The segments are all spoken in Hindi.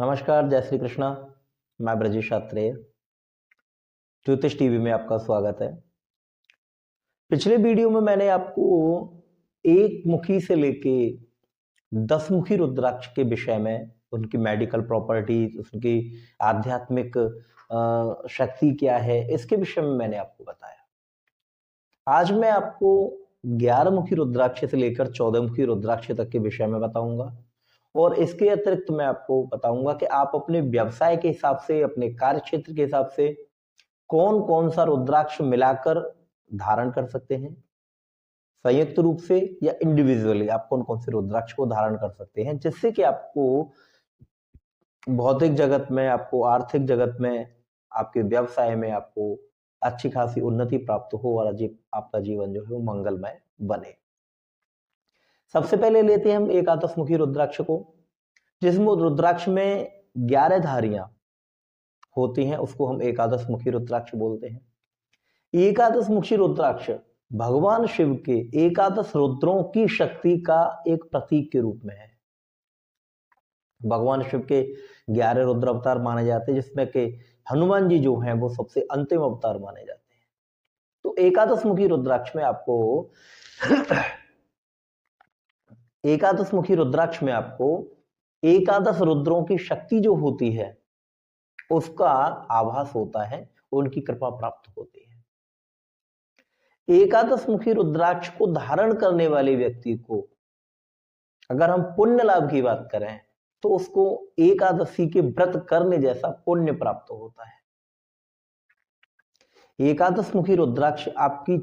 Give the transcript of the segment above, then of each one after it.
नमस्कार, जय श्री कृष्णा। मैं ब्रजेश आत्रेय, ज्योतिष टीवी में आपका स्वागत है। पिछले वीडियो में मैंने आपको एक मुखी से लेके 10 मुखी रुद्राक्ष के विषय में, उनकी मेडिकल प्रॉपर्टीज, उनकी आध्यात्मिक शक्ति क्या है, इसके विषय में मैंने आपको बताया। आज मैं आपको 11 मुखी रुद्राक्ष से लेकर 14 मुखी रुद्राक्ष तक के विषय में बताऊंगा और इसके अतिरिक्त मैं आपको बताऊंगा कि आप अपने व्यवसाय के हिसाब से, अपने कार्य क्षेत्र के हिसाब से कौन कौन सा रुद्राक्ष मिलाकर धारण कर सकते हैं, संयुक्त रूप से या इंडिविजुअली आप कौन कौन से रुद्राक्ष को धारण कर सकते हैं, जिससे कि आपको भौतिक जगत में, आपको आर्थिक जगत में, आपके व्यवसाय में आपको अच्छी खासी उन्नति प्राप्त हो और आपका जीवन जो है वो मंगलमय बने। सबसे पहले लेते हैं हम एकादश मुखी रुद्राक्ष को, जिसमें रुद्राक्ष में 11 धारियां होती हैं, उसको हम एकादश मुखी रुद्राक्ष बोलते हैं। एकादश मुखी रुद्राक्ष भगवान शिव के एकादश रुद्रों की शक्ति का एक प्रतीक के रूप में है। भगवान शिव के 11 रुद्र अवतार माने जाते हैं, जिसमें के हनुमान जी जो हैं वो सबसे अंतिम अवतार माने जाते हैं। तो एकादश मुखी रुद्राक्ष में आपको एकादश मुखी रुद्राक्ष में आपको एकादश रुद्रों की शक्ति जो होती है उसका आभास होता है, उनकी कृपा प्राप्त होती है। एकादश मुखी रुद्राक्ष को धारण करने वाले व्यक्ति को अगर हम पुण्य लाभ की बात करें तो उसको एकादशी के व्रत करने जैसा पुण्य प्राप्त होता है। एकादश मुखी रुद्राक्ष आपकी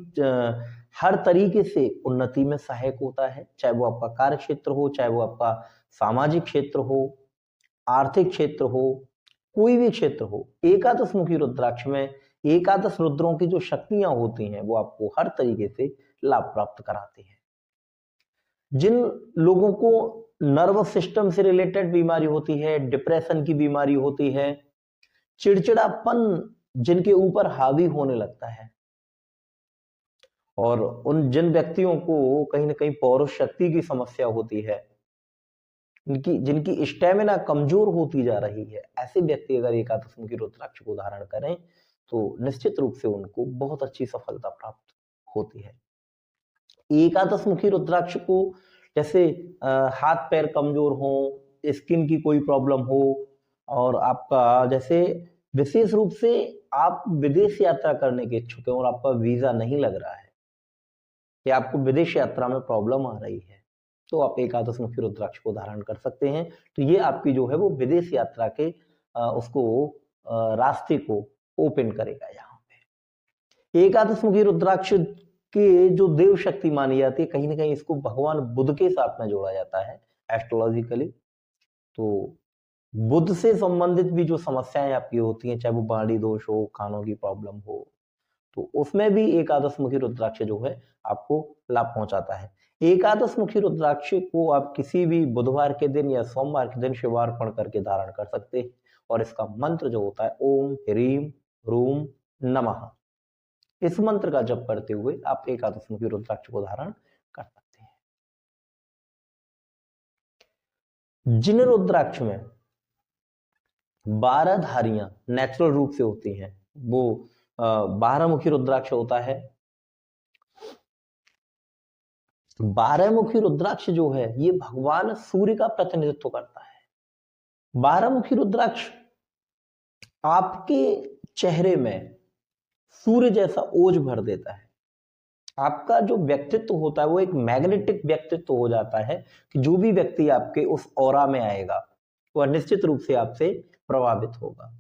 हर तरीके से उन्नति में सहायक होता है, चाहे वो आपका कार्य क्षेत्र हो, चाहे वो आपका सामाजिक क्षेत्र हो, आर्थिक क्षेत्र हो, कोई भी क्षेत्र हो। एकादश मुखी रुद्राक्ष में एकादश रुद्रों की जो शक्तियां होती हैं वो आपको हर तरीके से लाभ प्राप्त कराती हैं। जिन लोगों को नर्वस सिस्टम से रिलेटेड बीमारी होती है, डिप्रेशन की बीमारी होती है, चिड़चिड़ापन जिनके ऊपर हावी होने लगता है, और जिन व्यक्तियों को कहीं ना कहीं पौरुष शक्ति की समस्या होती है, जिनकी स्टेमिना कमजोर होती जा रही है, ऐसे व्यक्ति अगर एकादश मुखी रुद्राक्ष को धारण करें तो निश्चित रूप से उनको बहुत अच्छी सफलता प्राप्त होती है। एकादश मुखी रुद्राक्ष को जैसे हाथ पैर कमजोर हो, स्किन की कोई प्रॉब्लम हो, और आपका जैसे विशेष रूप से आप विदेश यात्रा करने के इच्छुक हैं और आपका वीजा नहीं लग रहा है या आपको विदेश यात्रा में प्रॉब्लम आ रही है, तो आप एकादश मुखी रुद्राक्ष को धारण कर सकते हैं। तो ये आपकी जो है वो विदेश यात्रा के रास्ते को ओपन करेगा। यहाँ पे एकादश मुखी रुद्राक्ष के जो देव शक्ति मानी जाती है, कहीं ना कहीं इसको भगवान बुध के साथ में जोड़ा जाता है एस्ट्रोलॉजिकली। तो बुध से संबंधित भी जो समस्याएं आपकी होती हैं, चाहे वो बाणी दोष हो, कानों की प्रॉब्लम हो, तो उसमें भी एकादश मुखी रुद्राक्ष जो है आपको लाभ पहुंचाता है। एकादश मुखी रुद्राक्ष को आप किसी भी बुधवार के दिन या सोमवार के दिन शिवार्पण करके धारण कर सकते हैं, और इसका मंत्र जो होता है ओम ह्रीम रूम नमः, इस मंत्र का जप करते हुए आप एकादश मुखी रुद्राक्ष को धारण कर सकते हैं। जिन रुद्राक्ष में 12 धारियां नेचुरल रूप से होती हैं वो 12 मुखी रुद्राक्ष होता है। 12 मुखी रुद्राक्ष जो है ये भगवान सूर्य का प्रतिनिधित्व करता है। 12 मुखी रुद्राक्ष आपके चेहरे में सूर्य जैसा ओज भर देता है। आपका जो व्यक्तित्व होता है वो एक मैग्नेटिक व्यक्तित्व हो जाता है कि जो भी व्यक्ति आपके उस ऑरा में आएगा वह निश्चित रूप से आपसे प्रभावित होगा।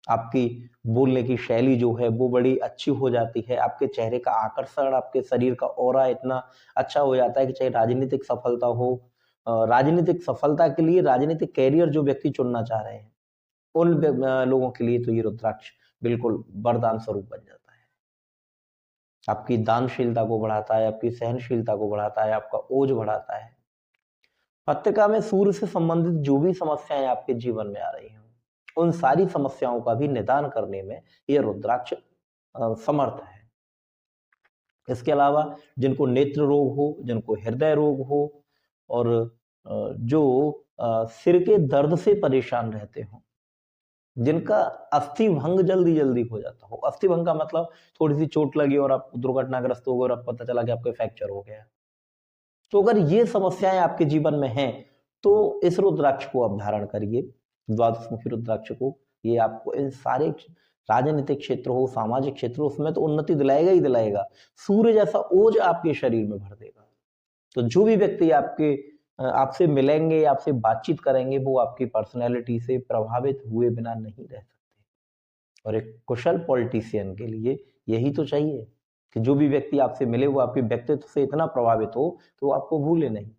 आपकी बोलने की शैली जो है वो बड़ी अच्छी हो जाती है, आपके चेहरे का आकर्षण, आपके शरीर का ऑरा इतना अच्छा हो जाता है कि चाहे राजनीतिक सफलता हो, राजनीतिक सफलता के लिए राजनीतिक कैरियर जो व्यक्ति चुनना चाह रहे हैं उन लोगों के लिए तो ये रुद्राक्ष बिल्कुल वरदान स्वरूप बन जाता है। आपकी दानशीलता को बढ़ाता है, आपकी सहनशीलता को बढ़ाता है, आपका ओज बढ़ाता है। पत्रिका में सूर्य से संबंधित जो भी समस्याएं आपके जीवन में आ रही हैं उन सारी समस्याओं का भी निदान करने में यह रुद्राक्ष समर्थ है। इसके अलावा जिनको नेत्र रोग हो, जिनको हृदय रोग हो, और जो सिर के दर्द से परेशान रहते हो, जिनका अस्थि भंग जल्दी जल्दी हो जाता हो। अस्थि भंग का मतलब थोड़ी सी चोट लगी और आप दुर्घटनाग्रस्त हो गए और अब पता चला कि आपको फ्रैक्चर हो गया। तो अगर ये समस्याएं आपके जीवन में हैं तो इस रुद्राक्ष को आप धारण करिए, द्वादश मुखी रुद्राक्ष को। ये आपको इन सारे राजनीतिक क्षेत्र हो, सामाजिक क्षेत्र हो, उसमें तो उन्नति दिलाएगा ही दिलाएगा। सूर्य जैसा ओज आपके शरीर में भर देगा। तो जो भी व्यक्ति आपसे मिलेंगे, आपसे बातचीत करेंगे, वो आपकी पर्सनैलिटी से प्रभावित हुए बिना नहीं रह सकते। और एक कुशल पॉलिटिशियन के लिए यही तो चाहिए कि जो भी व्यक्ति आपसे मिले वो आपके व्यक्तित्व से इतना प्रभावित हो कि वो आपको भूले नहीं।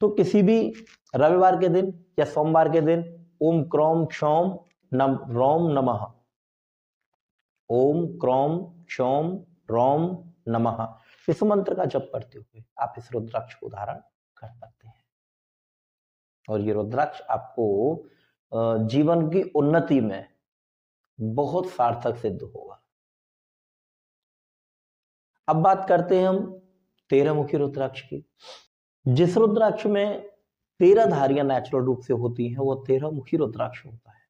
तो किसी भी रविवार के दिन या सोमवार के दिन ओम क्रोम क्षौम रोम नमः, ओम क्रोम क्षौम रोम नमः, इस मंत्र का जप करते हुए आप इस रुद्राक्ष को धारण कर सकते हैं। और ये रुद्राक्ष आपको जीवन की उन्नति में बहुत सार्थक सिद्ध होगा। अब बात करते हैं हम 13 मुखी रुद्राक्ष की। जिस रुद्राक्ष में 13 धारियां नेचुरल रूप से होती हैं वो 13 मुखी रुद्राक्ष होता है।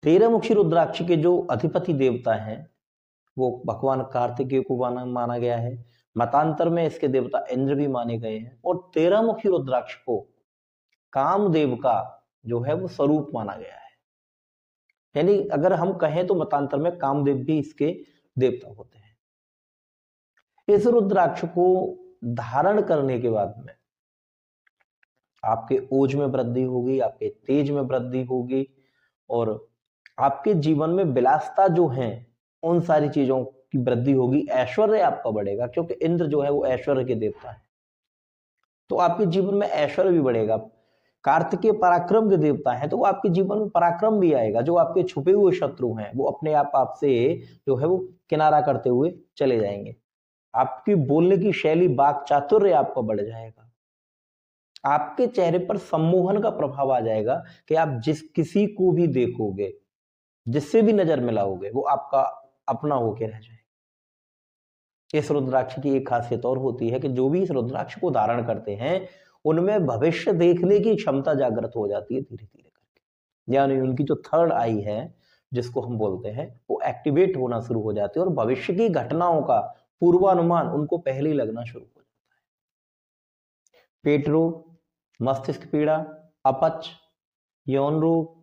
13 मुखी रुद्राक्ष के जो अधिपति देवता हैं वो भगवान कार्तिकेय को माना गया है। मतांतर में इसके देवता इंद्र भी माने गए हैं। और 13 मुखी रुद्राक्ष को कामदेव का जो है वो स्वरूप माना गया है। यानी अगर हम कहें तो मतांतर में कामदेव भी इसके देवता होते हैं। इस रुद्राक्ष को धारण करने के बाद में आपके ओज में वृद्धि होगी, आपके तेज में वृद्धि होगी और आपके जीवन में विलासता जो है उन सारी चीजों की वृद्धि होगी। ऐश्वर्य आपका बढ़ेगा क्योंकि इंद्र जो है वो ऐश्वर्य के देवता है, तो आपके जीवन में ऐश्वर्य भी बढ़ेगा। कार्तिकेय पराक्रम के देवता है तो वो आपके जीवन में पराक्रम भी आएगा। जो आपके छुपे हुए शत्रु हैं वो अपने आप आपसे जो है वो किनारा करते हुए चले जाएंगे। आपकी बोलने की शैली, वाक चातुर्य आपका बढ़ जाएगा। आपके चेहरे पर सम्मोहन का प्रभाव आ जाएगा कि आप जिस किसी को भी देखोगे, जिससे भी नजर मिलाओगे, वो आपका अपना होके रह जाएगा। इस रुद्राक्ष की एक खासियत और होती है कि जो भी इस रुद्राक्ष को धारण करते हैं उनमें भविष्य देखने की क्षमता जागृत हो जाती है धीरे धीरे करके। यानी उनकी जो थर्ड आई है जिसको हम बोलते हैं वो एक्टिवेट होना शुरू हो जाती है और भविष्य की घटनाओं का पूर्वानुमान उनको पहले ही लगना शुरू हो जाता है। पेट रोग, मस्तिष्क पीड़ा, अपच, यौन रोग,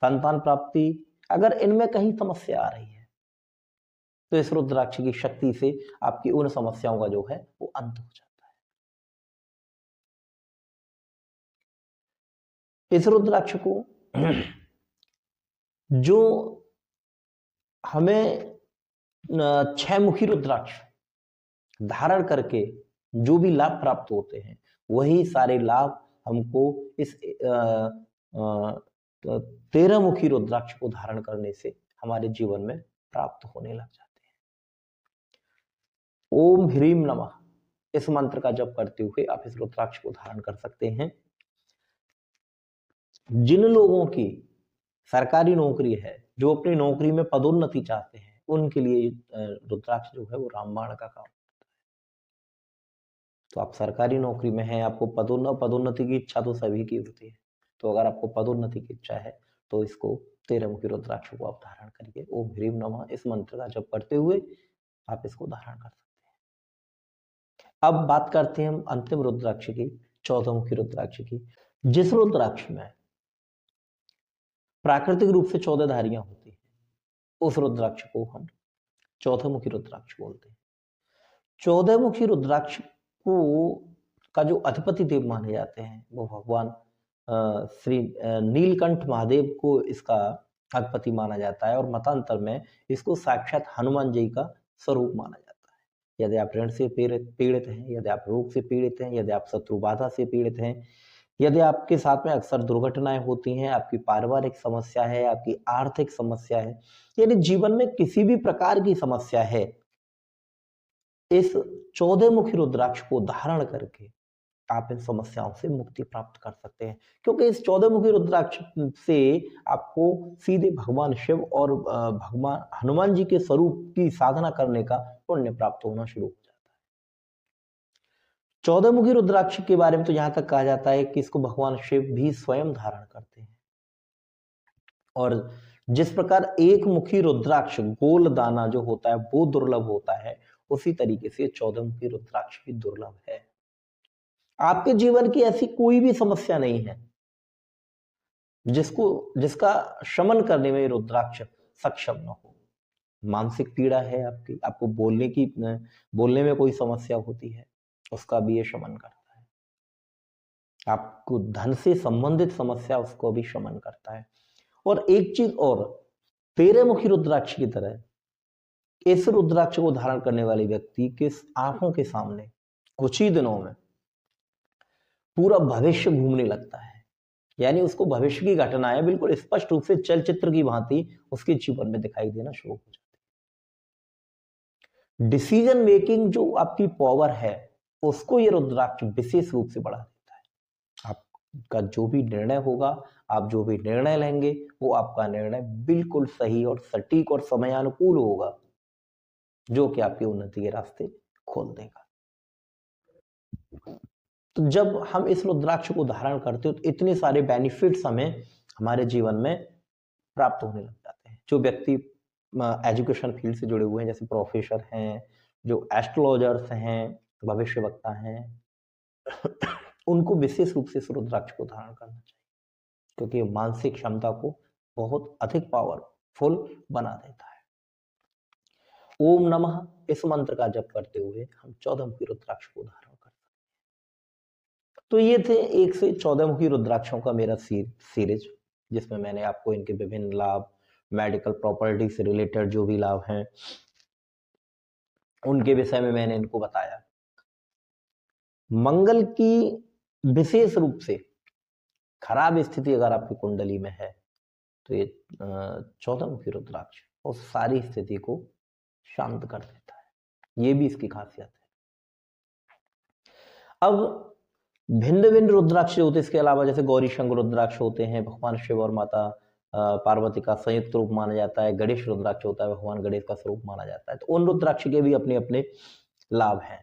संतान प्राप्ति, अगर इनमें कहीं समस्या आ रही है तो इस रुद्राक्ष की शक्ति से आपकी उन समस्याओं का जो है वो अंत हो जाता है। इस रुद्राक्ष को जो हमें 6 मुखी रुद्राक्ष धारण करके जो भी लाभ प्राप्त होते हैं वही सारे लाभ हमको इस 13 मुखी रुद्राक्ष को धारण करने से हमारे जीवन में प्राप्त होने लग जाते हैं। ओम ह्रीम नमः, इस मंत्र का जप करते हुए आप इस रुद्राक्ष को धारण कर सकते हैं। जिन लोगों की सरकारी नौकरी है, जो अपनी नौकरी में पदोन्नति चाहते हैं, उनके लिए रुद्राक्ष जो है वो रामबाण का काम करता है। तो आप सरकारी नौकरी में हैं, आपको पदोन्नति की इच्छा तो सभी की होती है। तो अगर आपको पदोन्नति की इच्छा है तो इसको 13 मुखी रुद्राक्ष को आप धारण करिए। ओम ह्रीम नमः इस मंत्र का जप करते हुए आप इसको धारण कर सकते हैं। अब बात करते हैं हम अंतिम रुद्राक्ष की, 14 मुखी रुद्राक्ष की। जिस रुद्राक्ष में प्राकृतिक रूप से 14 धारियां होती हैं उस रुद्राक्ष को हम 14 मुखी रुद्राक्ष बोलते हैं। 14 मुखी रुद्राक्ष को का जो अधिपति देव माने जाते हैं वो भगवान श्री नीलकंठ महादेव को इसका अधिपति माना जाता है और मतांतर में इसको साक्षात हनुमान जी का स्वरूप माना जाता है। यदि आप ऋण से पीड़ित हैं, यदि आप रोग से पीड़ित हैं, यदि आप शत्रु बाधा से पीड़ित हैं, यदि आपके साथ में अक्सर दुर्घटनाएं होती हैं, आपकी पारिवारिक समस्या है, आपकी आर्थिक समस्या है, यानी जीवन में किसी भी प्रकार की समस्या है, इस 14 मुखी रुद्राक्ष को धारण करके आप इन समस्याओं से मुक्ति प्राप्त कर सकते हैं। क्योंकि इस 14 मुखी रुद्राक्ष से आपको सीधे भगवान शिव और भगवान हनुमान जी के स्वरूप की साधना करने का पुण्य प्राप्त होना शुरू हो जाता है। 14 मुखी रुद्राक्ष के बारे में तो यहां तक कहा जाता है कि इसको भगवान शिव भी स्वयं धारण करते हैं। और जिस प्रकार एक मुखी रुद्राक्ष गोल दाना जो होता है वो दुर्लभ होता है, उसी तरीके से 14 मुखी रुद्राक्ष भी दुर्लभ है। आपके जीवन की ऐसी कोई भी समस्या नहीं है जिसका शमन करने में रुद्राक्ष सक्षम न हो। मानसिक पीड़ा है आपकी, आपको बोलने में कोई समस्या होती है, उसका भी ये शमन करता है। आपको धन से संबंधित समस्या, उसको भी शमन करता है। और एक चीज और, 13 मुखी रुद्राक्ष की तरह इस रुद्राक्ष को धारण करने वाले व्यक्ति के आंखों के सामने कुछ ही दिनों में पूरा भविष्य घूमने लगता है। यानी उसको भविष्य की घटनाएं बिल्कुल स्पष्ट रूप से चलचित्र की भांति उसके जीवन में दिखाई देना शुरू हो जाती है। डिसीजन मेकिंग जो आपकी पावर है, उसको ये रुद्राक्ष विशेष रूप से बढ़ा देता है। आपका जो भी निर्णय होगा, आप जो भी निर्णय लेंगे, वो आपका निर्णय बिल्कुल सही और सटीक और समयानुकूल होगा, जो कि आपकी उन्नति के रास्ते खोल देगा। तो जब हम इस रुद्राक्ष को धारण करते हो तो इतने सारे बेनिफिट्स हमें हमारे जीवन में प्राप्त होने लग जाते हैं। जो व्यक्ति एजुकेशन फील्ड से जुड़े हुए हैं, जैसे प्रोफेसर हैं, जो एस्ट्रोलॉजर्स हैं, भविष्यवक्ता हैं, उनको विशेष रूप से इस रुद्राक्ष को धारण करना चाहिए, क्योंकि मानसिक क्षमता को बहुत अधिक पावरफुल बना देता है। ओम नमः इस मंत्र का जप करते हुए हम 14 मुखी रुद्राक्ष को धारण करते हैं। तो ये थे 1 से 14 मुखी रुद्राक्षों का मेरा सीरीज, जिसमें मैंने आपको इनके विभिन्न लाभ, मेडिकल प्रॉपर्टी से रिलेटेड जो भी लाभ हैं, उनके विषय में मैंने इनको बताया। मंगल की विशेष रूप से खराब स्थिति अगर आपकी कुंडली में है, तो ये 14 मुखी रुद्राक्ष उस सारी स्थिति को शांत कर देता है। ये भी इसकी खासियत है। अब भिन्न भिन्न रुद्राक्ष होते हैं इसके अलावा, जैसे गौरी शंकर रुद्राक्ष होते हैं, भगवान शिव और माता पार्वती का संयुक्त रूप माना जाता है। गणेश रुद्राक्ष होता है, भगवान गणेश का स्वरूप माना जाता है। तो उन रुद्राक्ष के भी अपने अपने लाभ हैं।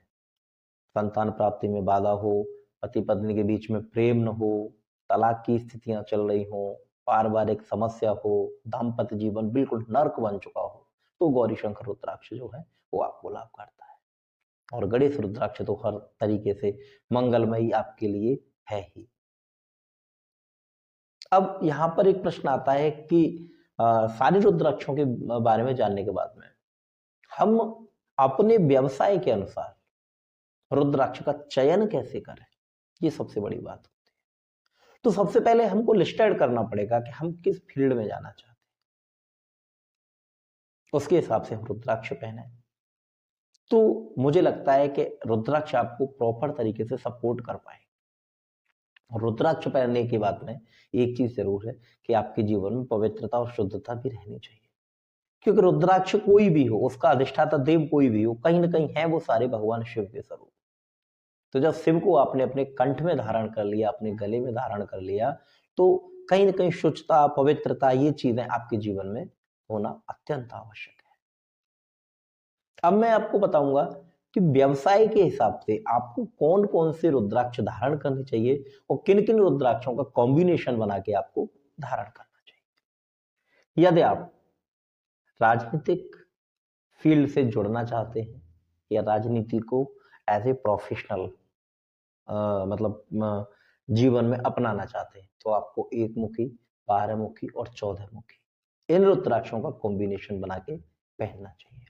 संतान प्राप्ति में बाधा हो, पति पत्नी के बीच में प्रेम न हो, तलाक की स्थितियां चल रही हो, पारिवारिक समस्या हो, दाम्पत्य जीवन बिल्कुल नर्क बन चुका हो, तो गौरी शंकर रुद्राक्ष जो है वो आपको लाभ करता है। और गणेश रुद्राक्ष तो हर तरीके से मंगलमयी आपके लिए है ही। अब यहां पर एक प्रश्न आता है कि सारे रुद्राक्षों के बारे में जानने के बाद में हम अपने व्यवसाय के अनुसार रुद्राक्ष का चयन कैसे करें, ये सबसे बड़ी बात होती है। तो सबसे पहले हमको लिस्टेड करना पड़ेगा कि हम किस फील्ड में जाना चाहते हैं, उसके हिसाब से हम रुद्राक्ष पहने। तो मुझे लगता है कि रुद्राक्ष आपको प्रॉपर तरीके से सपोर्ट कर पाए। रुद्राक्ष पहनने के बाद में एक चीज जरूर है कि आपके जीवन में पवित्रता और शुद्धता भी रहनी चाहिए, क्योंकि रुद्राक्ष कोई भी हो, उसका अधिष्ठाता देव कोई भी हो, कहीं ना कहीं है वो सारे भगवान शिव के स्वरूप। तो जब शिव को आपने अपने कंठ में धारण कर लिया, अपने गले में धारण कर लिया, तो कहीं ना कहीं शुद्धता, पवित्रता, ये चीजें आपके जीवन में होना अत्यंत आवश्यक है। अब मैं आपको बताऊंगा कि व्यवसाय के हिसाब से आपको कौन कौन से रुद्राक्ष धारण करने चाहिए और किन किन रुद्राक्षों का कॉम्बिनेशन बना के आपको धारण करना चाहिए। यदि आप राजनीतिक फील्ड से जुड़ना चाहते हैं या राजनीति को एज ए प्रोफेशनल जीवन में अपनाना चाहते हैं, तो आपको 1 मुखी, 12 मुखी और 14 मुखी इन रुद्राक्षों का कॉम्बिनेशन बना के पहनना चाहिए।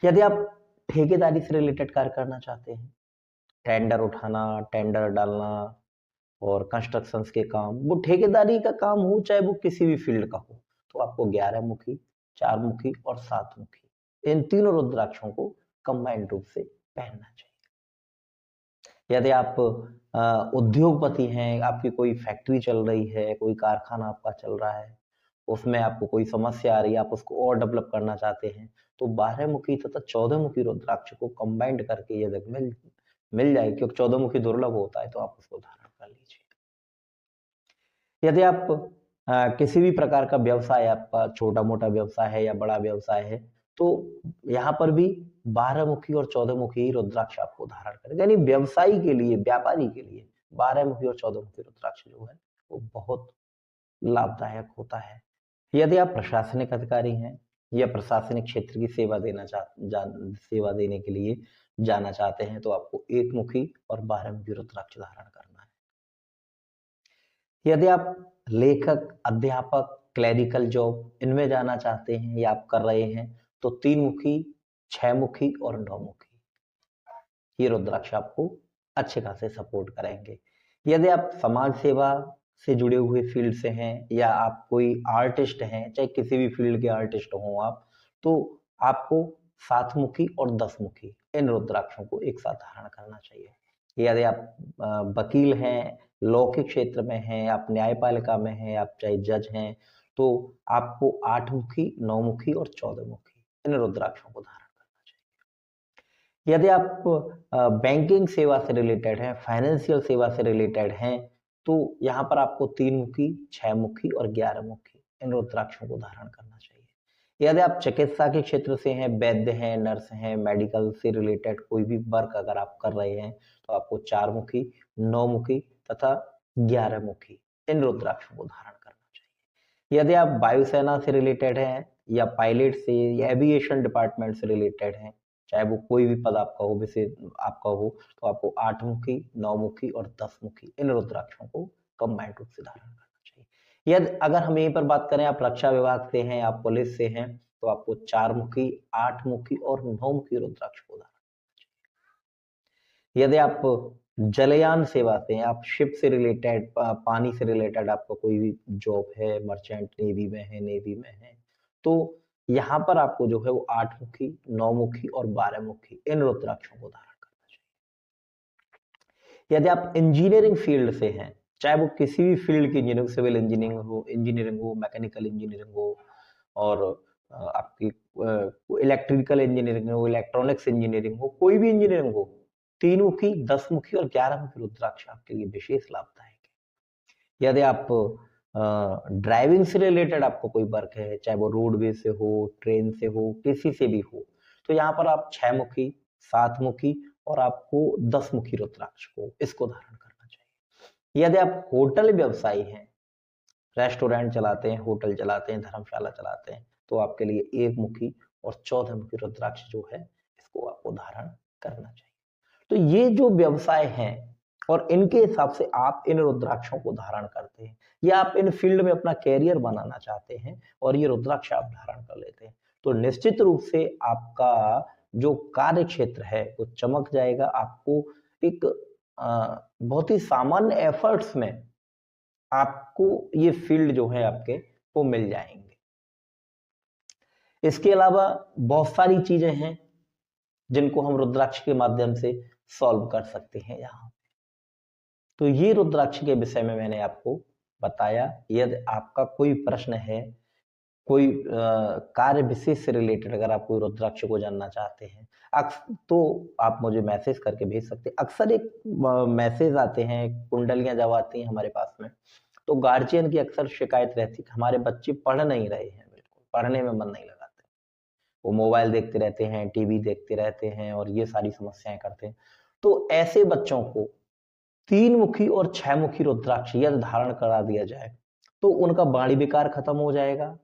यदि आप ठेकेदारी से रिलेटेड कार्य करना चाहते हैं, टेंडर उठाना, टेंडर डालना और कंस्ट्रक्शन के काम, वो ठेकेदारी का काम हो चाहे वो किसी भी फील्ड का हो, तो आपको 11 मुखी, 4 मुखी और 7 मुखी इन तीनों रुद्राक्षों को कंबाइंड रूप से पहनना चाहिए। यदि आप उद्योगपति हैं, आपकी कोई फैक्ट्री चल रही है, कोई कारखाना आपका चल रहा है, उसमें आपको कोई समस्या आ रही है, आप उसको और डेवलप करना चाहते हैं, तो 12 मुखी तथा 14 मुखी रुद्राक्ष को कंबाइंड करके यदि मिल जाए, क्योंकि 14 मुखी दुर्लभ होता है, तो आप उसको धारण कर लीजिए। यदि आप किसी भी प्रकार का व्यवसाय, आपका छोटा मोटा व्यवसाय है या बड़ा व्यवसाय है, तो यहाँ पर भी 12 मुखी और 14 मुखी ही रुद्राक्ष आपको धारण करेगा। यानी व्यवसायी के लिए, व्यापारी के लिए 12 मुखी और 14 मुखी रुद्राक्ष जो है वो बहुत लाभदायक होता है। यदि आप प्रशासनिक अधिकारी हैं या प्रशासनिक क्षेत्र की सेवा देने के लिए जाना चाहते हैं तो आपको 1 मुखी और 12 मुखी रुद्राक्ष धारण करना है। यदि आप लेखक, अध्यापक, क्लरिकल जॉब इनमें जाना चाहते हैं या आप कर रहे हैं तो 3 मुखी, 6 मुखी और 9 मुखी ये रुद्राक्ष आपको अच्छे खासे सपोर्ट करेंगे। यदि आप समाज सेवा से जुड़े हुए फील्ड से हैं या आप कोई आर्टिस्ट हैं, चाहे किसी भी फील्ड के आर्टिस्ट हों आप, तो आपको 7 मुखी और 10 मुखी इन रुद्राक्षों को एक साथ धारण करना चाहिए। यदि आप वकील हैं, लॉ के क्षेत्र में हैं, आप न्यायपालिका में हैं, आप चाहे जज हैं, तो आपको 8 मुखी, 9 मुखी और 14 मुखी इन रुद्राक्षों को धारण करना चाहिए। यदि आप बैंकिंग सेवा से रिलेटेड हैं, फाइनेंशियल सेवा से रिलेटेड हैं, तो यहाँ पर आपको 3 मुखी, 6 मुखी और 11 मुखी इन रुद्राक्षों को धारण करना चाहिए। यदि आप चिकित्सा के क्षेत्र से हैं, वैद्य हैं, नर्स हैं, मेडिकल से रिलेटेड कोई भी वर्क अगर आप कर रहे हैं तो आपको 4 मुखी, 9 मुखी तथा 11 मुखी इन रुद्राक्षों को धारण करना चाहिए। यदि आप वायुसेना से रिलेटेड हैं या पायलट से या एविएशन डिपार्टमेंट से रिलेटेड हैं, चाहे वो कोई भी पद आपका हो, विषय आपका हो, तो आपको 8 मुखी, 9 मुखी और 10 मुखी इन रुद्राक्षों को कंबाइंड रूप से धारण करना चाहिए। यदि अगर हम यहीं पर बात करें, आप रक्षा विभाग से हैं, आप पुलिस से हैं, तो आपको 4 मुखी, 8 मुखी और 9 मुखी रुद्राक्ष को धारण करना चाहिए। यदि आप जलयान सेवा से हैं, आप शिप से रिलेटेड, पानी से रिलेटेड आपका कोई भी जॉब है, मर्चेंट नेवी में है, तो यहाँ पर आपको जो है वो 8 मुखी, 9 मुखी और 12 मुखी इन रुद्राक्षों को धारण करना चाहिए। यदि आप इंजीनियरिंग फील्ड से हैं, चाहे वो किसी भी फील्ड की इंजीनियरिंग, सिविल इंजीनियरिंग हो, मैकेनिकल इंजीनियरिंग हो और आपकी इलेक्ट्रिकल इंजीनियरिंग हो, इलेक्ट्रॉनिक्स इंजीनियरिंग हो, कोई भी इंजीनियरिंग हो, 3 मुखी, 10 मुखी और 11 मुखी रुद्राक्ष आपके लिए विशेष लाभदायक है। यदि आप ड्राइविंग से रिलेटेड आपको कोई वर्क है, चाहे वो रोडवे से हो, ट्रेन से हो, किसी से भी हो, तो यहाँ पर आप 6 मुखी, 7 मुखी और आपको 10 मुखी रुद्राक्ष को इसको धारण करना चाहिए। यदि आप होटल व्यवसायी हैं, रेस्टोरेंट चलाते हैं, होटल चलाते हैं, धर्मशाला चलाते हैं, तो आपके लिए 1 मुखी और 14 मुखी रुद्राक्ष जो है इसको आपको धारण करना चाहिए। तो ये जो व्यवसाय हैं और इनके हिसाब से आप इन रुद्राक्षों को धारण करते हैं या आप इन फील्ड में अपना कैरियर बनाना चाहते हैं और ये रुद्राक्ष आप धारण कर लेते हैं, तो निश्चित रूप से आपका जो कार्य क्षेत्र है वो चमक जाएगा। आपको एक बहुत ही सामान्य एफर्ट्स में आपको ये फील्ड जो है आपके वो मिल जाएंगे। इसके अलावा बहुत सारी चीजें हैं जिनको हम रुद्राक्ष के माध्यम से सॉल्व कर सकते हैं यहाँ पे। तो ये रुद्राक्ष के विषय में मैंने आपको बताया। यदि आपका कोई प्रश्न है, कोई कार्य विशेष से रिलेटेड, अगर आप कोई रुद्राक्ष को जानना चाहते हैं तो आप मुझे मैसेज करके भेज सकते हैं। अक्सर एक मैसेज आते हैं, कुंडलियां जब आती हैं हमारे पास में, तो गार्जियन की अक्सर शिकायत रहती है हमारे बच्चे पढ़ नहीं रहे हैं, बिल्कुल पढ़ने में मन नहीं लगाते, वो मोबाइल देखते रहते हैं, टीवी देखते रहते हैं और ये सारी समस्याएं करते हैं। तो ऐसे बच्चों को 3 मुखी और 6 मुखी रुद्राक्ष यदि धारण करा दिया जाए तो उनका वाणी विकार खत्म हो जाएगा,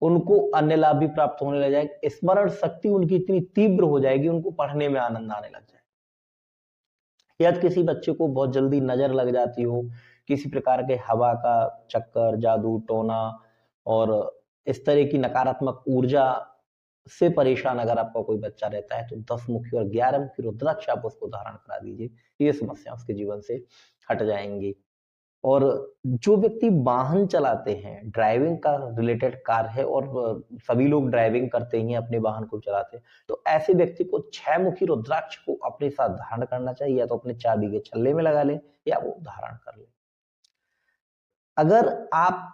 उनको अन्य लाभ भी प्राप्त होने लग जाएगा, स्मरण शक्ति उनकी इतनी तीव्र हो जाएगी, उनको पढ़ने में आनंद आने लग जाएगा। यदि किसी बच्चे को बहुत जल्दी नजर लग जाती हो, किसी प्रकार के हवा का चक्कर, जादू टोना और इस तरह की नकारात्मक ऊर्जा से परेशान अगर आपका कोई बच्चा रहता है तो 10 मुखी और 11 मुखी रुद्राक्ष आप उसको धारण करा दीजिए, ये समस्या उसके जीवन से हट जाएंगी। और जो व्यक्ति वाहन चलाते हैं, ड्राइविंग का रिलेटेड कार है और सभी लोग ड्राइविंग करते ही अपने वाहन को चलाते हैं, तो ऐसे व्यक्ति को 6 मुखी रुद्राक्ष को अपने साथ धारण करना चाहिए, या तो अपने चाबी के छल्ले में लगा ले या वो धारण कर ले। अगर आप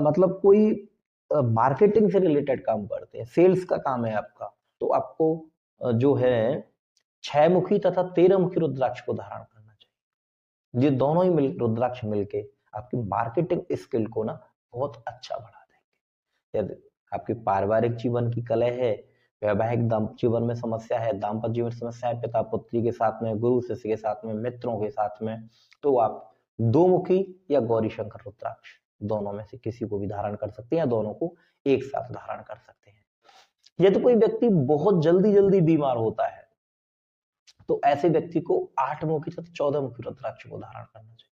मतलब कोई मार्केटिंग से रिलेटेड काम करते हैं, सेल्स का काम है आपका, तो आपको जो है 6 मुखी तथा 13 मुखी रुद्राक्ष को धारण करना चाहिए। ये दोनों ही रुद्राक्ष मिलके आपकी मार्केटिंग स्किल को ना बहुत अच्छा बढ़ा देंगे। यदि आपके पारिवारिक जीवन की कलह है, वैवाहिक जीवन में समस्या है, दाम्पत्य जीवन समस्या है, पिता पुत्री के साथ में, गुरु शिष्य के साथ में, मित्रों के साथ में, तो आप दो मुखी या गौरी शंकर रुद्राक्ष दोनों में से किसी को भी धारण कर सकते हैं या दोनों को एक साथ धारण कर सकते हैं। यदि कोई व्यक्ति बहुत जल्दी जल्दी बीमार होता है तो ऐसे व्यक्ति को 8 मुखी तथा 14 मुखी रुद्राक्ष को धारण करना चाहिए।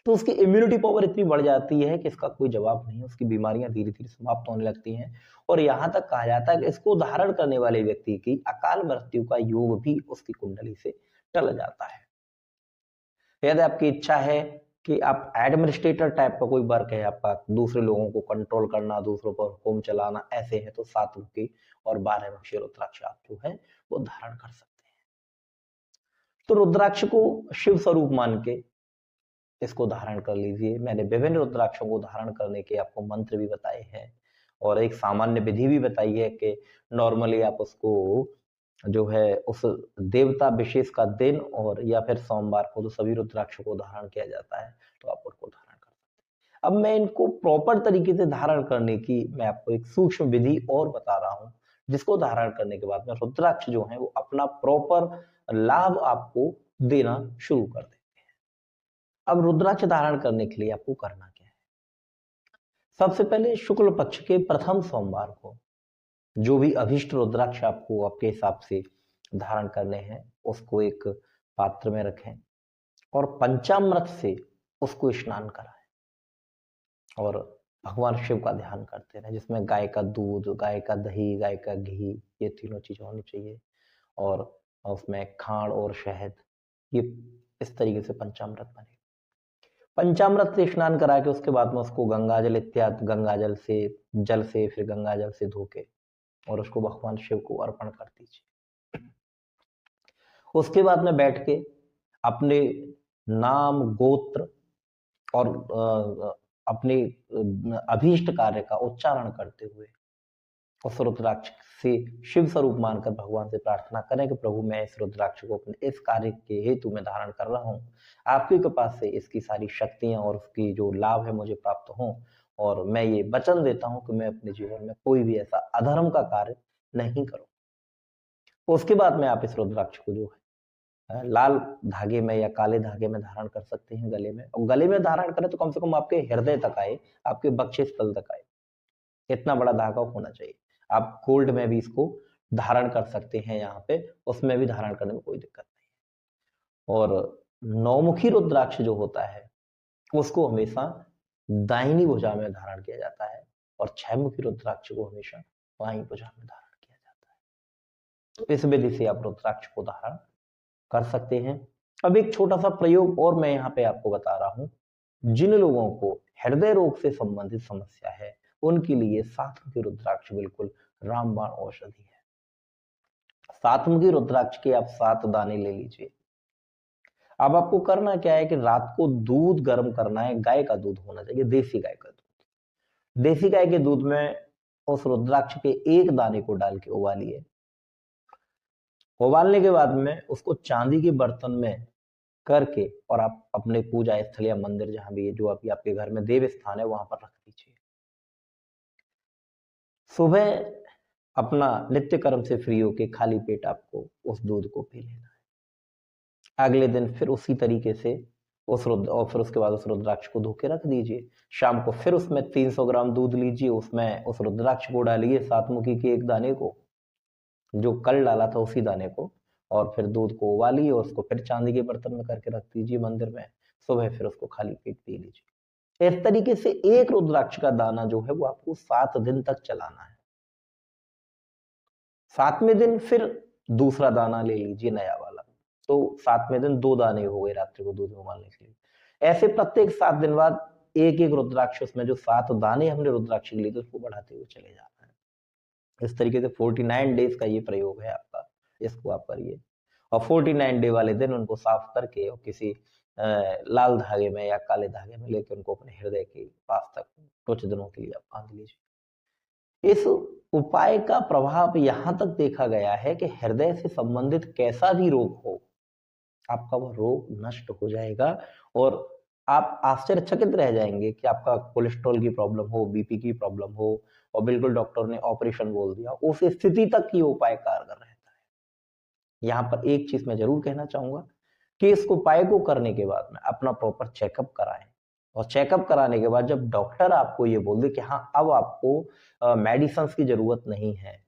तो उसकी इम्यूनिटी पावर इतनी बढ़ जाती है कि इसका कोई जवाब नहीं है, उसकी बीमारियां धीरे धीरे समाप्त होने लगती हैं और यहां तक कहा जाता है कि इसको धारण करने वाले व्यक्ति की अकाल मृत्यु का योग भी उसकी कुंडली से टल जाता है। यदि आपकी इच्छा है कि आप एडमिनिस्ट्रेटर टाइप का कोई वर्क है आपका, दूसरे लोगों को कंट्रोल करना, दूसरों पर हुक्म चलाना, ऐसे है तो 7 मुखी और 12 मुखी रुद्राक्ष आप जो है वो धारण कर सकते हैं। तो रुद्राक्ष को शिव स्वरूप मान के इसको धारण कर लीजिए। मैंने विभिन्न रुद्राक्षों को धारण करने के आपको मंत्र भी बताए हैं और एक सामान्य विधि भी बताई है कि नॉर्मली आप उसको जो है उस देवता विशेष का दिन और या फिर सोमवार को तो सभी रुद्राक्षों को धारण किया जाता है, तो आप उनको धारण कर सकते हैं। अब मैं इनको प्रॉपर तरीके से धारण करने की मैं आपको एक सूक्ष्म विधि और बता रहा हूं, जिसको धारण करने के बाद में रुद्राक्ष जो है वो अपना प्रॉपर लाभ आपको देना शुरू कर देते हैं। अब रुद्राक्ष धारण करने के लिए आपको करना क्या है? सबसे पहले शुक्ल पक्ष के प्रथम सोमवार को जो भी अभिष्ट रुद्राक्ष आपको आपके हिसाब से धारण करने हैं उसको एक पात्र में रखें और पंचामृत से उसको स्नान कराएं और भगवान शिव का ध्यान करते रहें, जिसमें गाय का दूध, गाय का दही, गाय का घी, ये तीनों चीजें होनी चाहिए और उसमें खांड और शहद, ये इस तरीके से पंचामृत बने। पंचामृत से स्नान करा के उसके बाद में उसको गंगाजल इत्यादि जल से फिर गंगाजल से धो के और उसको भगवान शिव को अर्पण कर दीजिए। उसके बाद में बैठ के अपने नाम, गोत्र और अपने अभीष्ट कार्य का उच्चारण करते हुए उस रुद्राक्ष से शिव स्वरूप मानकर भगवान से प्रार्थना करें कि प्रभु मैं इस रुद्राक्ष को अपने इस कार्य के हेतु में धारण कर रहा हूँ, आपकी कृपा से इसकी सारी शक्तियां और उसकी जो लाभ है मुझे प्राप्त हों और मैं ये वचन देता हूं कि मैं अपने जीवन में कोई भी ऐसा अधर्म का कार्य नहीं करूं। उसके बाद में आप इस रुद्राक्ष को जो है लाल धागे में या काले धागे में धारण कर सकते हैं गले में, और गले में धारण करें तो कम से कम आपके हृदय तक आए, आपके बक्षे स्थल तक आए, इतना बड़ा धागा होना चाहिए। आप गोल्ड में भी इसको धारण कर सकते हैं, यहाँ पे उसमें भी धारण करने में कोई दिक्कत नहीं है। और नौमुखी रुद्राक्ष जो होता है उसको हमेशा दाहिनी भुजा में धारण किया जाता है और 6 मुखी रुद्राक्ष को हमेशा बाईं भुजा में धारण किया जाता है। तो इस विधि से आप रुद्राक्ष को धारण कर सकते हैं। अब एक छोटा सा प्रयोग और मैं यहाँ पे आपको बता रहा हूं, जिन लोगों को हृदय रोग से संबंधित समस्या है उनके लिए 7 मुखी रुद्राक्ष बिल्कुल रामबाण औषधि है। 7 मुखी रुद्राक्ष के आप 7 दाने ले लीजिए। अब आपको करना क्या है कि रात को दूध गर्म करना है, गाय का दूध होना चाहिए, देसी गाय का दूध। देसी गाय के दूध में उस रुद्राक्ष के एक दाने को डाल के उबालिए। उबालने के बाद में उसको चांदी के बर्तन में करके और आप अपने पूजा स्थल या मंदिर जहां भी है, जो अभी आपके घर में देव स्थान है, वहां पर रख दीजिए। सुबह अपना नित्य कर्म से फ्री होके खाली पेट आपको उस दूध को पी लेना है। अगले दिन फिर उसी तरीके से और फिर उसके बाद उस रुद्राक्ष को धो के रख दीजिए। शाम को फिर उसमें 300 ग्राम दूध लीजिए, उसमें उस रुद्राक्ष को डालिए, 7 मुखी के एक दाने को, जो कल डाला था उसी दाने को, और फिर दूध को उबालिए और उसको फिर चांदी के बर्तन में करके रख दीजिए मंदिर में। सुबह फिर उसको खाली पेट पी लीजिए। इस तरीके से एक रुद्राक्ष का दाना जो है वो आपको 7 दिन तक चलाना है। 7वें दिन फिर दूसरा दाना ले लीजिए, नया वाला। तो 7वें दिन 2 दाने हो गए रात्रि को दूध में उबालने के लिए। ऐसे प्रत्येक 7 दिन बाद एक एक रुद्राक्ष, उसमें जो 7 दाने हमने रुद्राक्ष लिए थे उसको बढ़ाते हुए चले जाना है। इस तरीके से 49 डेज का ये प्रयोग है आपका, इसको आप करिए। और 49 डे वाले दिन उनको साफ करके और किसी लाल धागे में या काले धागे में लेकर उनको अपने हृदय के पास तक कुछ दिनों के लिए आप बांध लीजिए। इस उपाय का प्रभाव यहां तक देखा गया है कि हृदय से संबंधित कैसा भी रोग हो, आपका वह रोग नष्ट हो जाएगा और आप आश्चर्यचकित रह जाएंगे कि आपका कोलेस्ट्रॉल की प्रॉब्लम हो, बीपी की प्रॉब्लम हो, और बिल्कुल डॉक्टर ने ऑपरेशन बोल दिया, उस स्थिति तक ये उपाय कारगर रहता है। यहाँ पर एक चीज मैं जरूर कहना चाहूंगा कि इस उपाय को करने के बाद में अपना प्रॉपर चेकअप कराएं, और चेकअप कराने के बाद जब डॉक्टर आपको ये बोल दे कि हाँ अब आपको मेडिसिन की जरूरत नहीं है,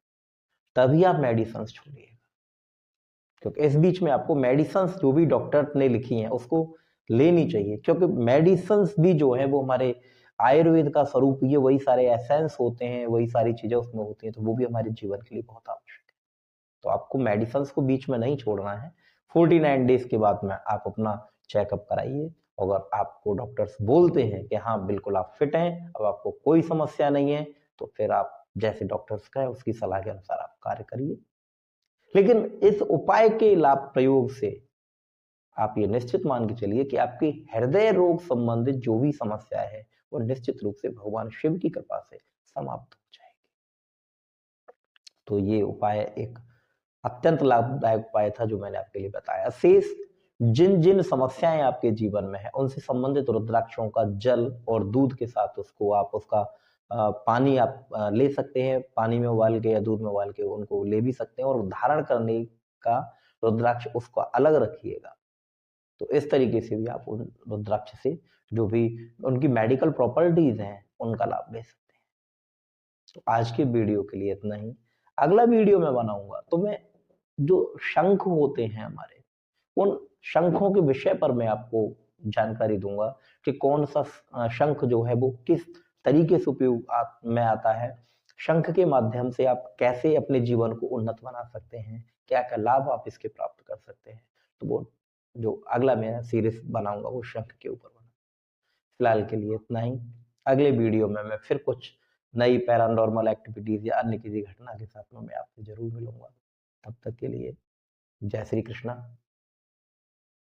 तभी आप मेडिसिन छोड़िएगा। क्योंकि इस बीच में आपको मेडिसिन जो भी डॉक्टर ने लिखी हैं उसको लेनी चाहिए, क्योंकि मेडिसिन भी जो है वो हमारे आयुर्वेद का स्वरूप, ये वही सारे एसेंस होते हैं, वही सारी चीजें उसमें होती हैं, तो वो भी हमारे जीवन के लिए बहुत आवश्यक है। तो आपको मेडिसिन को बीच में नहीं छोड़ना है। 49 डेज के बाद में आप अपना चेकअप कराइए। अगर आपको डॉक्टर्स बोलते हैं कि हाँ बिल्कुल आप फिट हैं, अब आपको कोई समस्या नहीं है, तो फिर आप जैसे डॉक्टर्स कहें उसकी सलाह के अनुसार आप कार्य करिए। लेकिन इस उपाय के लाभ प्रयोग से आप ये निश्चित मान के चलिए कि आपकी हृदय रोग संबंधित जो भी समस्या है वो निश्चित रूप से भगवान शिव की कृपा से समाप्त हो जाएगी। तो ये उपाय एक अत्यंत लाभदायक उपाय था जो मैंने आपके लिए बताया। शेष जिन जिन समस्याएं आपके जीवन में है उनसे संबंधित रुद्राक्षों का जल और दूध के साथ उसको आप उसका पानी आप ले सकते हैं, पानी में उबाल के या दूध में उबाल के उनको ले भी सकते हैं, और धारण करने का रुद्राक्ष उसको अलग रखिएगा। तो इस तरीके से भी आप उन रुद्राक्ष से जो भी उनकी मेडिकल प्रॉपर्टीज हैं उनका लाभ ले सकते हैं। तो आज के वीडियो के लिए इतना ही। अगला वीडियो मैं बनाऊंगा तो मैं जो शंख होते हैं हमारे, उन शंखों के विषय पर मैं आपको जानकारी दूंगा कि कौन सा शंख जो है वो किस तरीके से उपयोग में आता है, शंख के माध्यम से आप कैसे अपने जीवन को उन्नत बना सकते हैं, क्या क्या लाभ आप इसके प्राप्त कर सकते हैं। तो वो जो अगला मैं सीरीज बनाऊंगा वो शंख के ऊपर बना। फिलहाल के लिए इतना ही। अगले वीडियो में मैं फिर कुछ नई पैरानॉर्मल एक्टिविटीज या अन्य किसी घटना के साथ में मैं आपसे जरूर मिलूंगा। तब तक के लिए जय श्री कृष्णा।